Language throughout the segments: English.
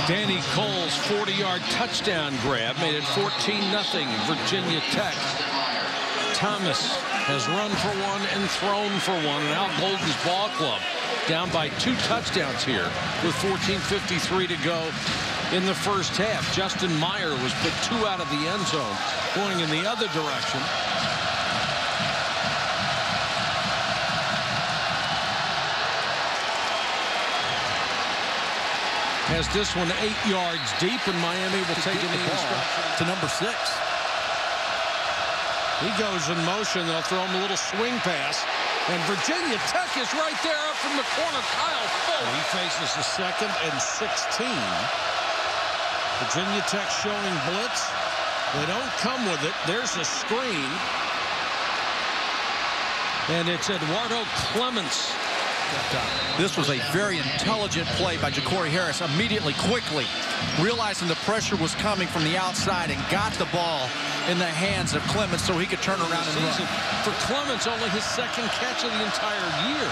Danny Cole's 40-yard touchdown grab made it 14-0 Virginia Tech. Thomas has run for one and thrown for one, and Al Golden's ball club down by 2 touchdowns here with 14:53 to go in the first half. Justin Meyer was put 2 out of the end zone going in the other direction. Has this one 8 yards deep, and Miami will take it to number 6. He goes in motion. They'll throw him a little swing pass. And Virginia Tech is right there up from the corner. Kyle Fuller. He faces a 2nd and 16. Virginia Tech showing blitz. They don't come with it. There's a screen. And it's Eduardo Clements. This was a very intelligent play by Ja'Cory Harris. Immediately, quickly, realizing the pressure was coming from the outside and got the ball in the hands of Clements so he could turn around and run. For Clements, only his 2nd catch of the entire year.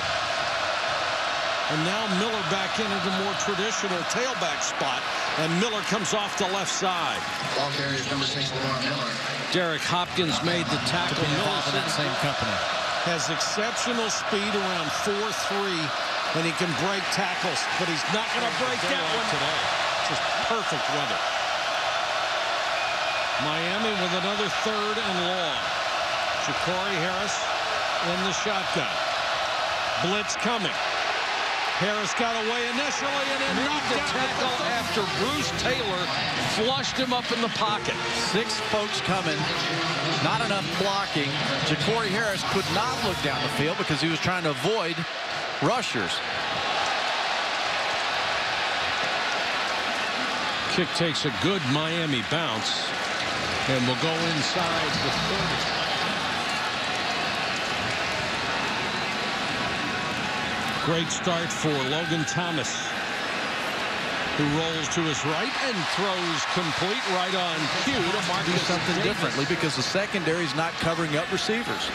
And now Miller back into the more traditional tailback spot, and Miller comes off the left side. Ball carrier number 6, Miller. Derek Hopkins made the tackle. Miller in that same company. Has exceptional speed around 4.3, and he can break tackles, but he's not going to break that one today. Just perfect weather. Miami with another 3rd and long. Ja'Cory Harris in the shotgun. Blitz coming. Harris got away initially and then knocked the tackle after Bruce Taylor flushed him up in the pocket. 6 folks coming. Not enough blocking. Ja'Cory Harris could not look down the field because he was trying to avoid rushers. Kick takes a good Miami bounce and will go inside the 30. Great start for Logan Thomas, who rolls to his right and throws complete right on cue to Marcus. Do something Davis. differently because the secondary is not covering up receivers.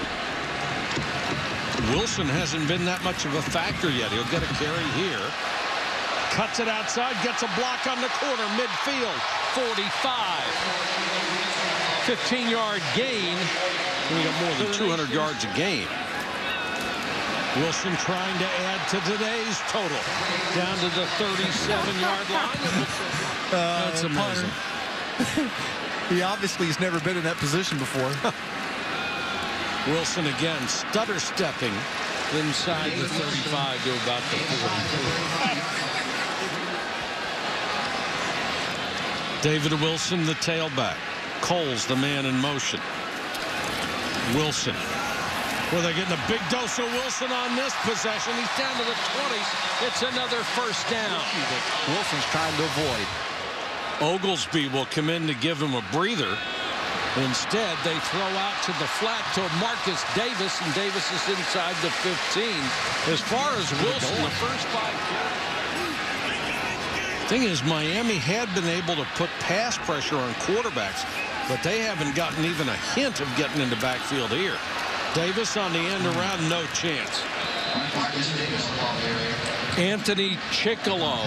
Wilson hasn't been that much of a factor yet. He'll get a carry here. Cuts it outside, gets a block on the corner, midfield, 45. 15-yard gain. We got more than 200 yards a game. Wilson trying to add to today's total. Down to the 37-yard line. That's amazing. He obviously has never been in that position before. Wilson again stutter stepping inside the 35 to about the 44. David Wilson, the tailback. Cole's the man in motion. Wilson. Well, they're getting a big dose of Wilson on this possession. He's down to the 20s. It's another first down. Wilson's trying to avoid. Oglesby will come in to give him a breather. Instead, they throw out to the flat to Marcus Davis, and Davis is inside the 15. As far as Wilson, the first 5 carries. Thing is, Miami had been able to put pass pressure on quarterbacks, but they haven't gotten even a hint of getting into backfield here. Davis on the end around, no chance. Anthony Chickalo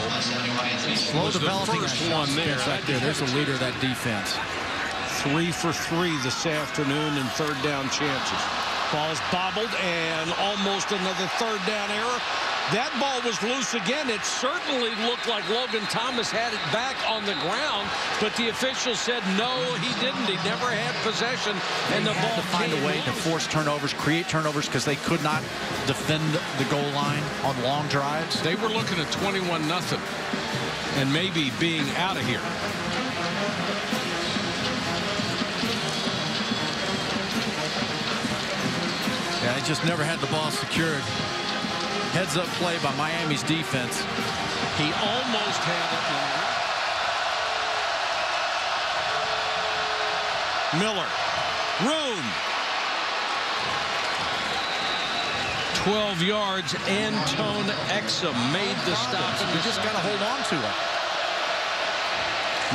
was the first one there. Right there. There's a leader of that defense. 3 for 3 this afternoon in 3rd down chances. Ball's bobbled and almost another 3rd down error. That ball was loose again. It certainly looked like Logan Thomas had it back on the ground, but the official said no, he didn't. He never had possession, and the ball to find a way to force turnovers, create turnovers, because they could not defend the goal line on long drives. They were looking at 21-0 and maybe being out of here. Yeah, they just never had the ball secured. Heads-up play by Miami's defense. He almost had it. Miller. Room. 12 yards. Antone Exum made the stop. You just got to hold on to it.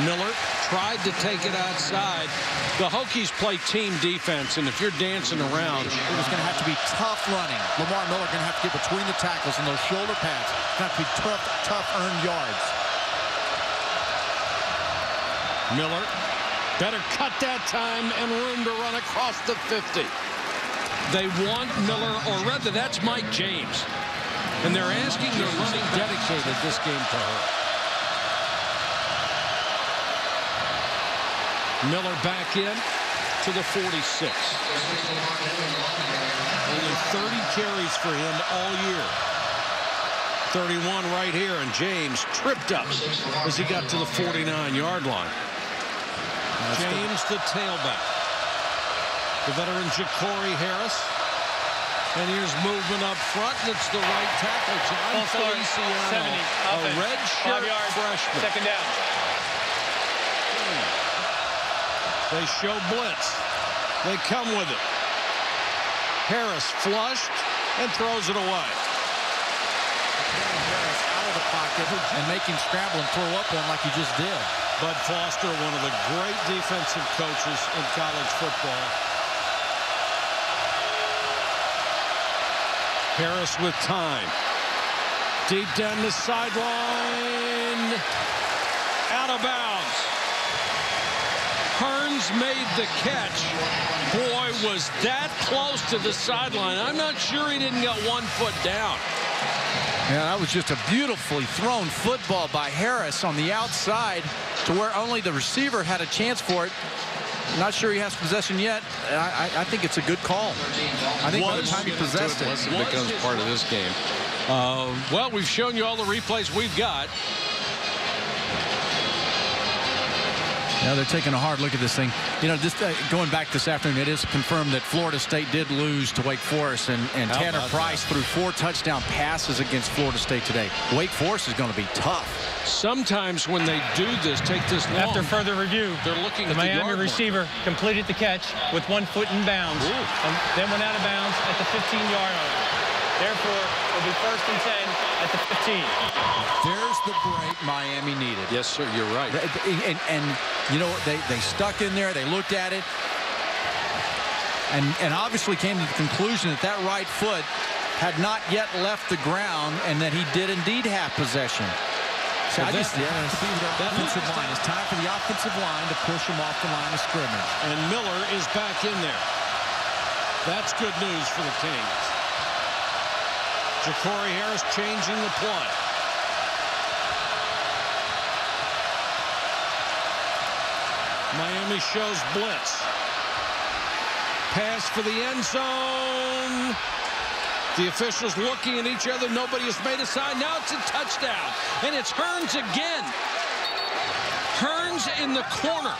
Miller tried to take it outside. The Hokies play team defense, and if you're dancing around, it was going to have to be tough running. Lamar Miller going to have to get between the tackles and those shoulder pads. It's going to have to be tough earned yards. Miller better cut that time and room to run across the 50. They want Miller, or rather that's Mike James. And they're asking the running dedicated this game to her. Miller back in to the 46. Only 30 carries for him all year. 31 right here, and James tripped up as he got to the 49-yard line. James, the tailback. The veteran Ja'Cory Harris. And here's movement up front, and it's the right tackle, John Feliciano, a redshirt freshman. Second down. They show blitz. They come with it. Harris flushed and throws it away. Harris out of the pocket and make him scramble and throw up one like he just did. Bud Foster, one of the great defensive coaches in college football. Harris with time. Deep down the sideline. Out of bounds. Hearns made the catch. Boy, was that close to the sideline. I'm not sure he didn't get 1 foot down. Yeah, that was just a beautifully thrown football by Harris on the outside to where only the receiver had a chance for it. Not sure he has possession yet. I think it's a good call. I think by the time he possessed it, it becomes part of this game. Well, we've shown you all the replays we've got. Now they're taking a hard look at this thing. You know, just going back this afternoon, it is confirmed that Florida State did lose to Wake Forest, and Tanner Price threw 4 touchdown passes against Florida State today. Wake Forest is going to be tough. Sometimes when they do this, take this long. After further review, they're looking the at Miami receiver completed the catch with 1 foot in bounds, and then went out of bounds at the 15-yard line. Therefore, it'll be 1st and 10 at the 15. There's the break Miami needed. Yes, sir, you're right. And you know, they stuck in there. They looked at it, and obviously came to the conclusion that that right foot had not yet left the ground, and that he did indeed have possession. So I just, that offensive line. It's time for the offensive line to push him off the line of scrimmage. And Miller is back in there. That's good news for the Kings. Ja'Cory Harris changing the play. Miami shows blitz. Pass for the end zone. The officials looking at each other. Nobody has made a sign. Now it's a touchdown. And it's Hearns again. Hearns in the corner.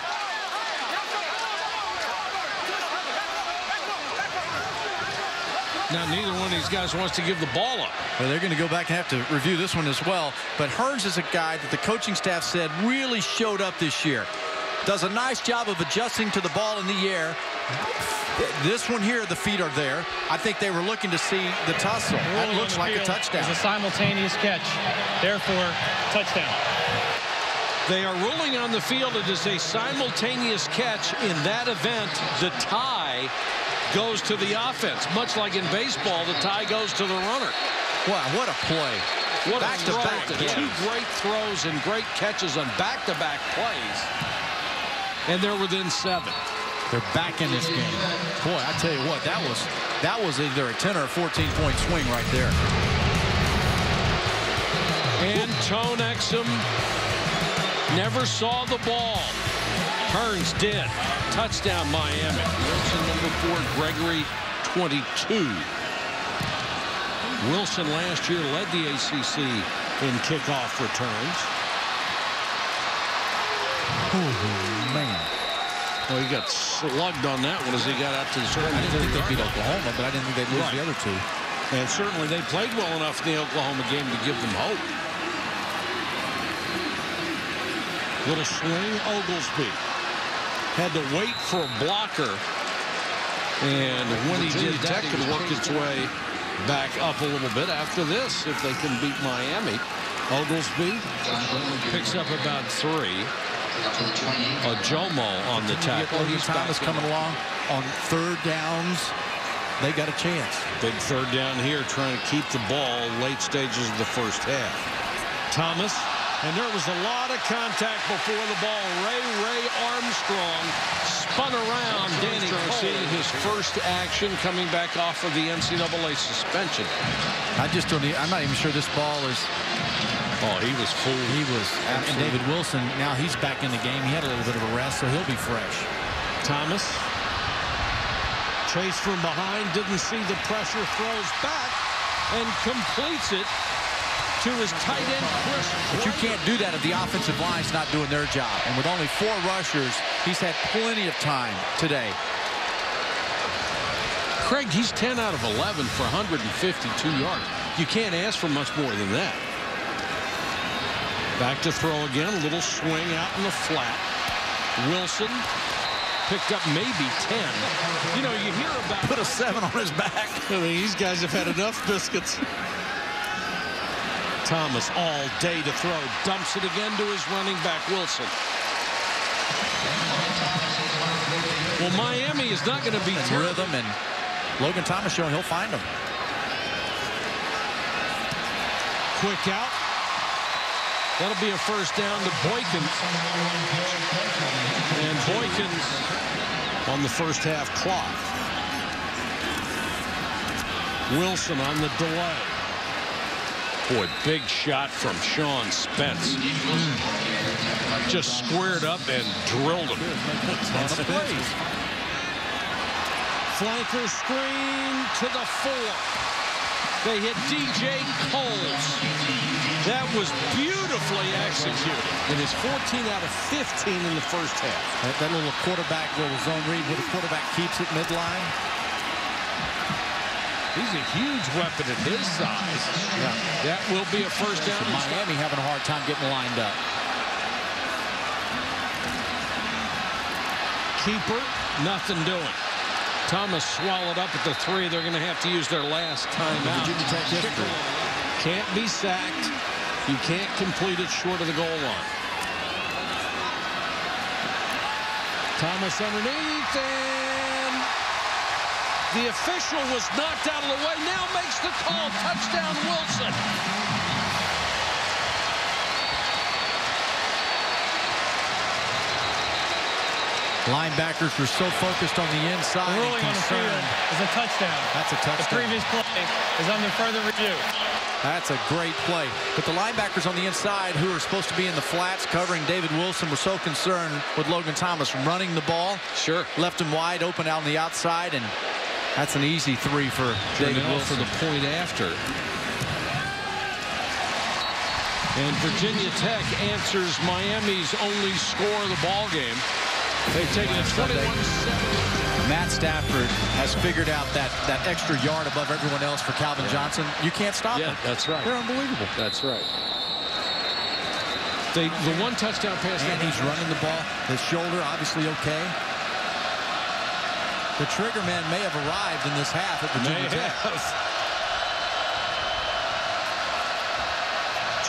Now, neither one of these guys wants to give the ball up. Well, they're going to go back and have to review this one as well. But Hearns is a guy that the coaching staff said really showed up this year. Does a nice job of adjusting to the ball in the air. This one here, the feet are there. I think they were looking to see the tussle. That looks like a touchdown. It's a simultaneous catch. Therefore, touchdown. They are ruling on the field it is a simultaneous catch. In that event, the tie goes to the offense. Much like in baseball, the tie goes to the runner. Wow, what a play. What back-to-back. Two great throws and great catches on back-to-back plays. And they're within 7. They're back in this game. Boy, I tell you what, that was either a 10 or a 14-point swing right there. And Tone Exum never saw the ball. Hearns did. Touchdown, Miami. Wilson, number 4, Gregory, 22. Wilson last year led the ACC in kickoff returns. Oh, man. Well, he got slugged on that one as he got out to the I didn't think they beat Oklahoma, but I didn't think they'd lose the other 2. And certainly they played well enough in the Oklahoma game to give them hope. Little swing, Oglesby had to wait for a blocker, and when he did that, he could work its way back up a little bit after this if they can beat Miami. Oglesby picks up about 3. Jomo on the tackle. He's Thomas coming along on 3rd downs. They got a chance. Big 3rd down here, trying to keep the ball late stages of the first half. Thomas And there was a lot of contact before the ball. Ray Armstrong spun around Danny Cole. Seeing his first action coming back off of the NCAA suspension. I'm not even sure this ball is. Oh, he was full. He was. And David Wilson, now he's back in the game. He had a little bit of a rest, so he'll be fresh. Thomas. Chase from behind. Didn't see the pressure. Throws back and completes it to his tight end, Chris. But you can't do that if the offensive line's not doing their job. And with only 4 rushers, he's had plenty of time today. Craig, he's 10 out of 11 for 152 yards. You can't ask for much more than that. Back to throw again. A little swing out in the flat. Wilson picked up maybe 10. You know, you hear about... Put a 7 on his back. I mean, these guys have had enough biscuits. Thomas all day to throw. Dumps it again to his running back, Wilson. Well, Miami is not going to be rhythm, and Logan Thomas showing he'll find him. Quick out. That'll be a first down to Boykins. And Boykins on the first half clock. Wilson on the delay. Boy, big shot from Sean Spence. Just squared up and drilled him. Flanker screen to the 4. They hit DJ Coles. That was beautifully executed. It is 14 out of 15 in the first half. That little quarterback, little zone read where the quarterback keeps it midline. He's a huge weapon at his size. Yeah. That will be a first down. So Miami having a hard time getting lined up. Keeper, nothing doing. Thomas swallowed up at the 3. They're going to have to use their last timeout. Can't be sacked. You can't complete it short of the goal line. Thomas underneath, and the official was knocked out of the way. Now makes the call. Touchdown, Wilson. Linebackers were so focused on the inside. Ruling on the field is a touchdown. That's a touchdown. The previous play is under further review. That's a great play. But the linebackers on the inside who are supposed to be in the flats covering David Wilson were so concerned with Logan Thomas running the ball. Sure. Left him wide open out on the outside, and that's an easy 3 for David Wilson. For the point after. And Virginia Tech answers Miami's only score of the ball game. They've taken a 21-7. Matt Stafford has figured out that extra yard above everyone else for Calvin Johnson. You can't stop them. That's right. They're unbelievable. That's right. The 1 touchdown pass. And he's running the ball. His shoulder obviously okay. The trigger man may have arrived in this half at Virginia Tech.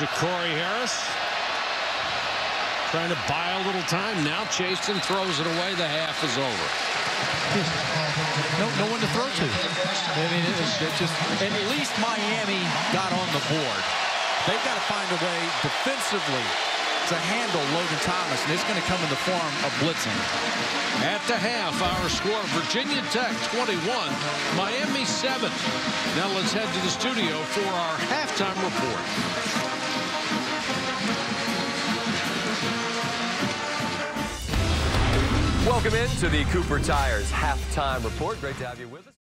Ja'Cory Harris trying to buy a little time. Now Chasen throws it away. The half is over. No one to throw to. I mean, it's just, and at least Miami got on the board. They've got to find a way defensively to handle Logan Thomas, and it's going to come in the form of blitzing. At the half, our score, Virginia Tech 21, Miami 7. Now let's head to the studio for our halftime report. Welcome into the Cooper Tires halftime report. Great to have you with us.